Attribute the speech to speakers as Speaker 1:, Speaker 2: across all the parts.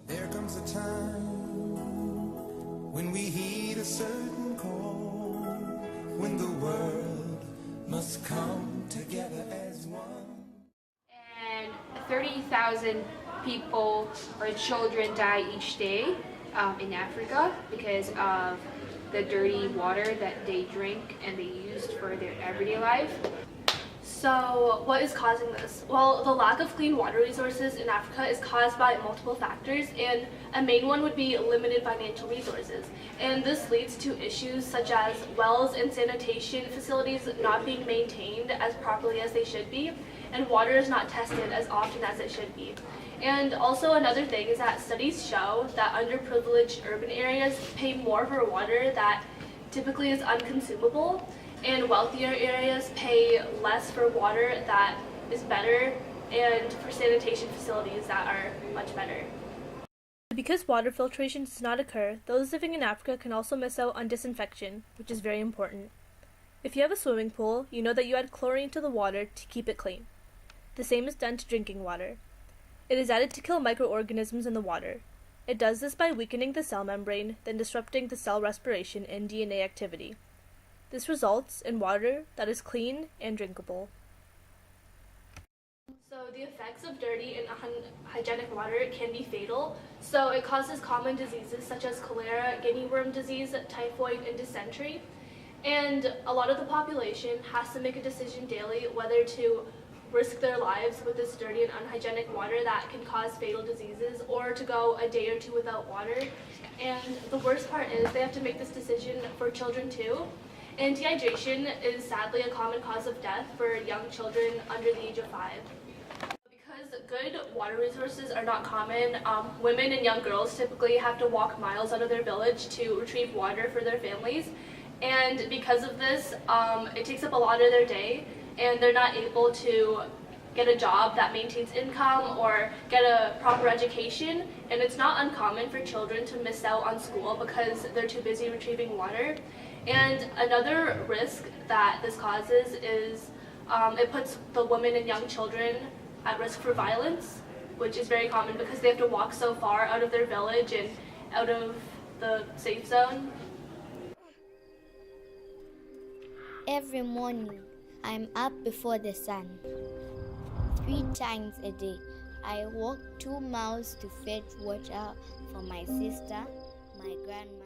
Speaker 1: There comes a time when we heed a certain call, when the world must come together as one.
Speaker 2: And 30,000 people or children die each day in Africa because of the dirty water that they drink and they used for their everyday life.
Speaker 3: So what is causing this? Well, the lack of clean water resources in Africa is caused by multiple factors, and a main one would be limited financial resources. And this leads to issues such as wells and sanitation facilities not being maintained as properly as they should be, and water is not tested as often as it should be. And also another thing is that studies show that underprivileged urban areas pay more for water that typically is unconsumable, and wealthier areas pay less for water that is better and for sanitation facilities that are much better.
Speaker 4: Because water filtration does not occur, those living in Africa can also miss out on disinfection, which is very important. If you have a swimming pool, you know that you add chlorine to the water to keep it clean. The same is done to drinking water. It is added to kill microorganisms in the water. It does this by weakening the cell membrane, then disrupting the cell respiration and DNA activity. This results in water that is clean and drinkable.
Speaker 3: So the effects of dirty and unhygienic water can be fatal. So it causes common diseases such as cholera, guinea worm disease, typhoid, and dysentery. And a lot of the population has to make a decision daily whether to risk their lives with this dirty and unhygienic water that can cause fatal diseases, or to go a day or two without water. And the worst part is they have to make this decision for children too. And dehydration is sadly a common cause of death for young children under the age of 5. Because good water resources are not common, women and young girls typically have to walk miles out of their village to retrieve water for their families. And because of this, it takes up a lot of their day, and they're not able to get a job that maintains income or get a proper education. And it's not uncommon for children to miss out on school because they're too busy retrieving water. And another risk that this causes is it puts the women and young children at risk for violence, which is very common because they have to walk so far out of their village and out of the safe zone.
Speaker 5: Every morning, I'm up before the sun. 3 times a day, I walk 2 miles to fetch water for my sister, my grandmother.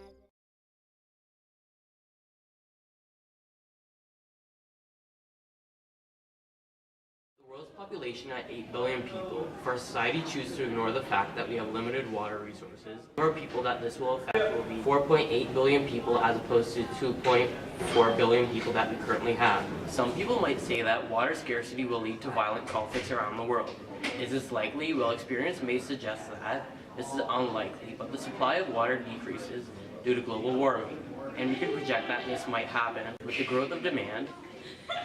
Speaker 6: The world's population at 8 billion people, if our society chooses to ignore the fact that we have limited water resources, the number of people that this will affect will be 4.8 billion people as opposed to 2.4 billion people that we currently have. Some people might say that water scarcity will lead to violent conflicts around the world. Is this likely? Well, experience may suggest that this is unlikely, but the supply of water decreases due to global warming, and we can project that this might happen with the growth of demand,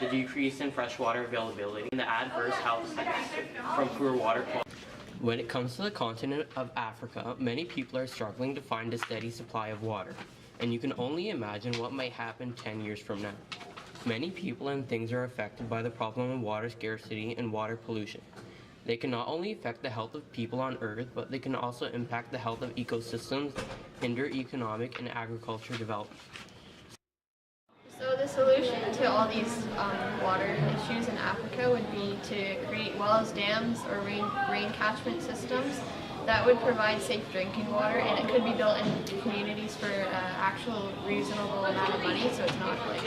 Speaker 6: the decrease in freshwater availability, and the adverse health effects from poor water quality. When it comes to the continent of Africa, many people are struggling to find a steady supply of water, and you can only imagine what might happen 10 years from now. Many people and things are affected by the problem of water scarcity and water pollution. They can not only affect the health of people on Earth, but they can also impact the health of ecosystems, hinder economic and agriculture development.
Speaker 7: So the solution to all these water issues in Africa would be to create wells, dams, or rain catchment systems that would provide safe drinking water, and it could be built in communities for actual reasonable amount of money, so it's not like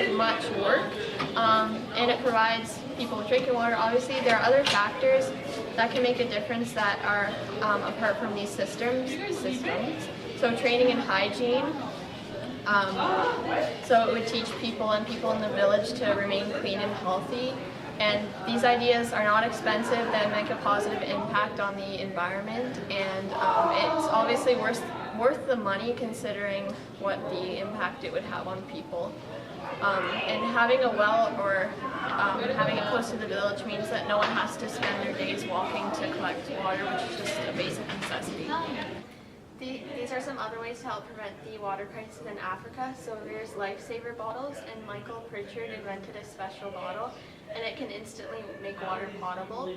Speaker 7: too much work. And it provides people with drinking water. Obviously, there are other factors that can make a difference that are apart from these systems. So training and hygiene. So it would teach people in the village to remain clean and healthy. And these ideas are not expensive, they make a positive impact on the environment, and it's obviously worth the money considering what the impact it would have on people. And having a well or having it close to the village means that no one has to spend their days walking to collect water, which is just a basic necessity.
Speaker 8: These are some other ways to help prevent the water crisis in Africa. So there's lifesaver bottles, and Michael Pritchard invented a special bottle
Speaker 7: and it can instantly make water potable.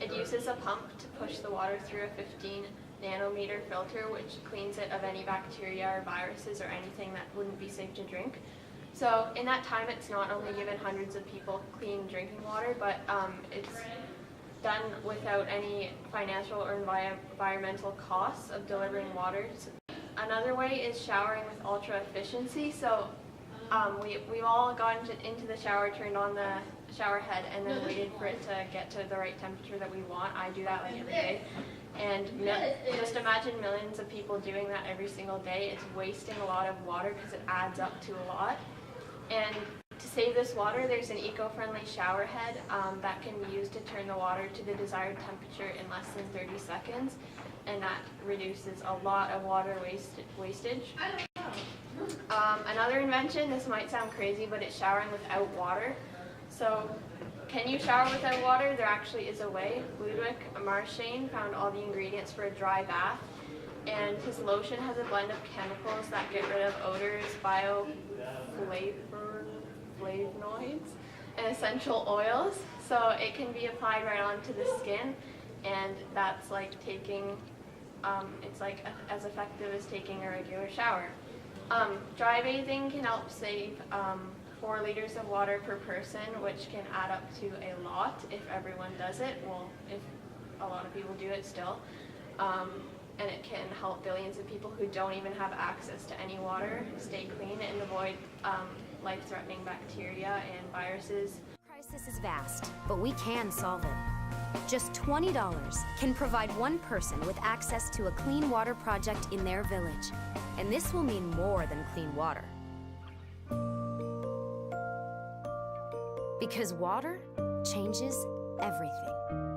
Speaker 7: It uses a pump to push the water through a 15 nanometer filter, which cleans it of any bacteria or viruses or anything that wouldn't be safe to drink. So in that time, it's not only given hundreds of people clean drinking water, but it's done without any financial or environmental costs of delivering water. Another way is showering with ultra efficiency. So we've all gotten into the shower, turned on the shower head, and then waited for it to get to the right temperature that we want. I do that like every day. And just imagine millions of people doing that every single day. It's wasting a lot of water because it adds up to a lot. And to save this water, there's an eco-friendly shower head that can be used to turn the water to the desired temperature in less than 30 seconds. And that reduces a lot of water wastage. Another invention, this might sound crazy, but it's showering without water. So, can you shower without water? There actually is a way. Ludwig Marchesne found all the ingredients for a dry bath, and his lotion has a blend of chemicals that get rid of odors, bioflavonoids, and essential oils. So it can be applied right onto the skin, and that's like taking, it's like as effective as taking a regular shower. Dry bathing can help save 4 liters of water per person, which can add up to a lot if everyone does it. Well, if a lot of people do it still. And it can help billions of people who don't even have access to any water stay clean and avoid life-threatening bacteria and viruses.
Speaker 9: The crisis is vast, but we can solve it. Just $20 can provide one person with access to a clean water project in their village. And this will mean more than clean water. Because water changes everything.